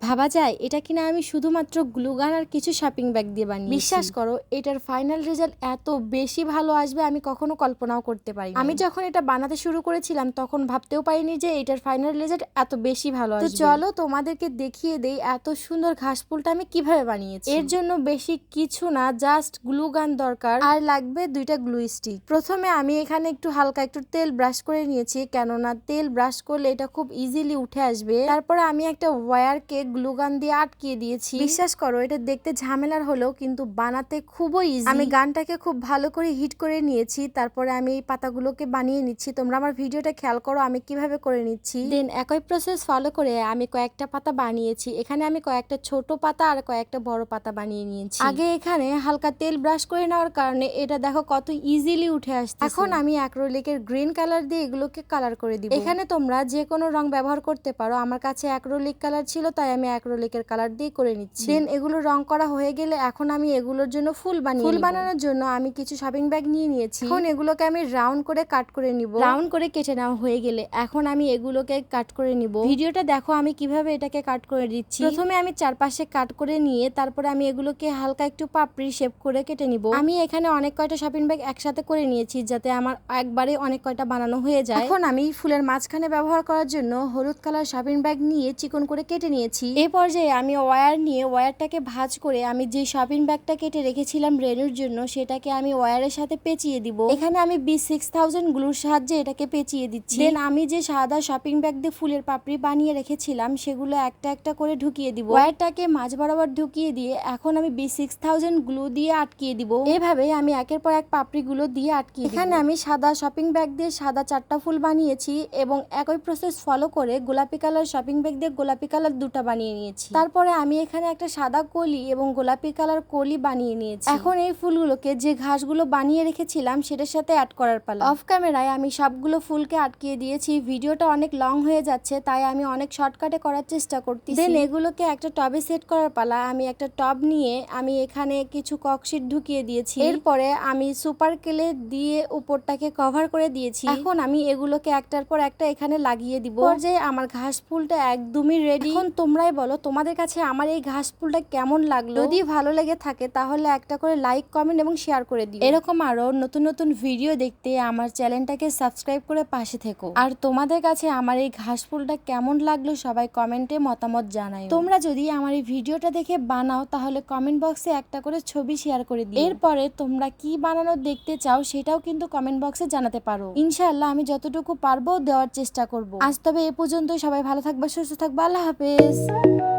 ভাবা যায় এটা কিনা আমি শুধুমাত্র গ্লুগান আর কিছু শপিং ব্যাগ দিয়ে বানিয়েছি। বিশ্বাস করো এটার ফাইনাল রেজাল্ট এত বেশি ভালো আসবে আমি কখনো কল্পনাও করতে পারি। আমি যখন এটা বানাতে শুরু করেছিলাম তখন ভাবতেও পারিনি যে এটার ফাইনাল রেজাল্ট এত বেশি ভালো আসবে। তো চলো তোমাদেরকে দেখিয়ে দেই এত সুন্দর ঘাস ফুলটা আমি কিভাবে বানিয়েছি। এর জন্য বেশি কিছু না, জাস্ট গ্লুগান দরকার আর লাগবে 2টা গ্লু স্টিক। প্রথমে আমি এখানে একটু হালকা একটু তেল ব্রাশ করে নিয়েছি, কেননা তেল ব্রাশ করলে এটা খুব ইজিলি উঠে আসবে। তারপরে আমি একটা ওয়্যারকে গ্লুগান দিয়ে আটকিয়ে দিয়েছি। বিশ্বাস করো এটা দেখতে ঝামেলার হলেও কিন্তু বানাতে খুবই ইজি। আমি গানটাকে খুব ভালো করে হিট করে নিয়েছি, তারপরে আমি এই পাতাগুলোকে বানিয়ে নিচ্ছি। তোমরা আমার ভিডিওটা খেয়াল করো আমি কিভাবে করে নিচ্ছি। দেন একই প্রসেস ফলো করে আমি কয়েকটা পাতা বানিয়েছি। এখানে আমি কয়েকটা ছোট পাতা আর কয়েকটা বড় পাতা বানিয়ে নিয়েছি। আগে এখানে হালকা তেল ব্রাশ করে নেওয়ার কারণে এটা দেখো কত ইজিলি উঠে আসছে। এখন আমি অ্যাক্রিলিকের গ্রিন কালার দিয়ে এগুলোকে কালার করে দিব। এখানে তোমরা যে কোনো রং ব্যবহার করতে পারো, আমার কাছে অ্যাক্রিলিক কালার ছিল তাই আমি অ্যাক্রিলিকের কালার দিয়ে করে নিচ্ছি। দেন এগুলো রং করা হয়ে গেলে এখন আমি এগুলোর জন্য ফুল বানানোর জন্য আমি কিছু শপিং ব্যাগ নিয়ে নিয়েছি। এখন এগুলোকে আমি রাউন্ড করে কাট করে নিব। রাউন্ড করে কেটে নেওয়া হয়ে গেলে এখন আমি এগুলোকে কাট করে নিব। ভিডিওটা দেখো আমি কিভাবে এটাকে কাট করে দিচ্ছি। প্রথমে আমি চারপাশে কাট করে নিয়ে তারপরে আমি এগুলোকে হালকা একটু পাপড়ি শেপ করে কেটে নিব। আমি এখানে অনেক কয়টা শপিং ব্যাগ একসাথে করে নিয়েছি যাতে আমার একবারে অনেক কয়টা বানানো হয়ে যায়। এখন আমি ফুলের মাঝখানে ব্যবহার করার জন্য হলুদ কালার শপিং ব্যাগ নিয়ে চিকন করে কেটে নিয়েছি। এই পর্যায়ে আমি ওয়্যার নিয়ে ওয়্যারটাকে ভাঁজ করে আমি যে শপিং ব্যাগটা কেটে রেখেছিলাম রেনুর জন্য সেটাকে আমি ওয়্যারের সাথে পেঁচিয়ে দিব। এখানে আমি B6000 গ্লুর সাহায্যে এটাকে পেঁচিয়ে দিচ্ছি। দেন আমি যে সাদা শপিং ব্যাগ দিয়ে ফুলের পাপড়ি বানিয়ে রেখেছিলাম সেগুলো একটা একটা করে ঢুকিয়ে দিব। ওয়্যারটাকে মাঝ বরাবর ঢুকিয়ে দিয়ে এখন আমি B6000 গ্লু দিয়ে আটকিয়ে দিব। এভাবে আমি একের পর এক পাপড়িগুলো দিয়ে আটকিয়ে দিব। এখানে আমি সাদা শপিং ব্যাগ দিয়ে সাদা 4টা ফুল বানিয়েছি এবং একই প্রসেস ফলো করে গোলাপি কালার শপিং ব্যাগ দিয়ে গোলাপি কালার 2টা বানিয়ে নিয়েছি। তারপরে আমি এখানে একটা সাদা কলি এবং গোলাপি কালার কলি বানিয়ে নিয়েছি। এখন এই ফুলগুলোকে যে ঘাসগুলো বানিয়ে রেখেছিলাম সেটার সাথে অ্যাড করার পালা। অফ ক্যামেরায় আমি সবগুলো ফুলকে আটকিয়ে দিয়েছি। ভিডিওটা অনেক লং হয়ে যাচ্ছে তাই আমি অনেক শর্টকাটে করার চেষ্টা করতেছি। দেন এগুলোকে একটা টবে সেট করার পালা। আমি একটা টব নিয়ে আমি এখানে কিছু ককশিট ঢুকিয়ে দিয়েছি। এরপরে আমি সুপার ক্লে দিয়ে উপরটাকে কভার করে দিয়েছি। এখন আমি এগুলোকে একটার পর একটা এখানে লাগিয়ে দিব। পর্যায়ে আমার ঘাস ফুলটা একদমই রেডি। এখন তোমরাই বলো তোমাদের কাছে আমার এই ঘাস ফুলটা কেমন লাগলো। যদি ভালো লেগে থাকে তাহলে একটা করে লাইক, কমেন্ট এবং শেয়ার করে দিও। এরকম আরো নতুন নতুন ভিডিও দেখতে আমার চ্যানেলটাকে সাবস্ক্রাইব করে পাশে থেকো। আর তোমাদের কাছে আমার এই ঘাস ফুলটা কেমন লাগলো সবাই কমেন্টে মতামত জানাই। তোমরা যদি আমার এই ভিডিওটা দেখে বানাও তাহলে কমেন্ট বক্সে একটা করে ছবি শেয়ার করে দিও। এরপরে তোমরা কি বানানো দেখতে চাও সেটাও কিন্তু কমেন্ট বক্সে জানাতে পারো। ইনশাআল্লাহ আমি যতটুকু পারবো দেওয়ার চেষ্টা করব। আজ তবে এ পর্যন্ত, সবাই ভালো থাকবে, সুস্থ থাকবে, আল্লাহ হাফেজ।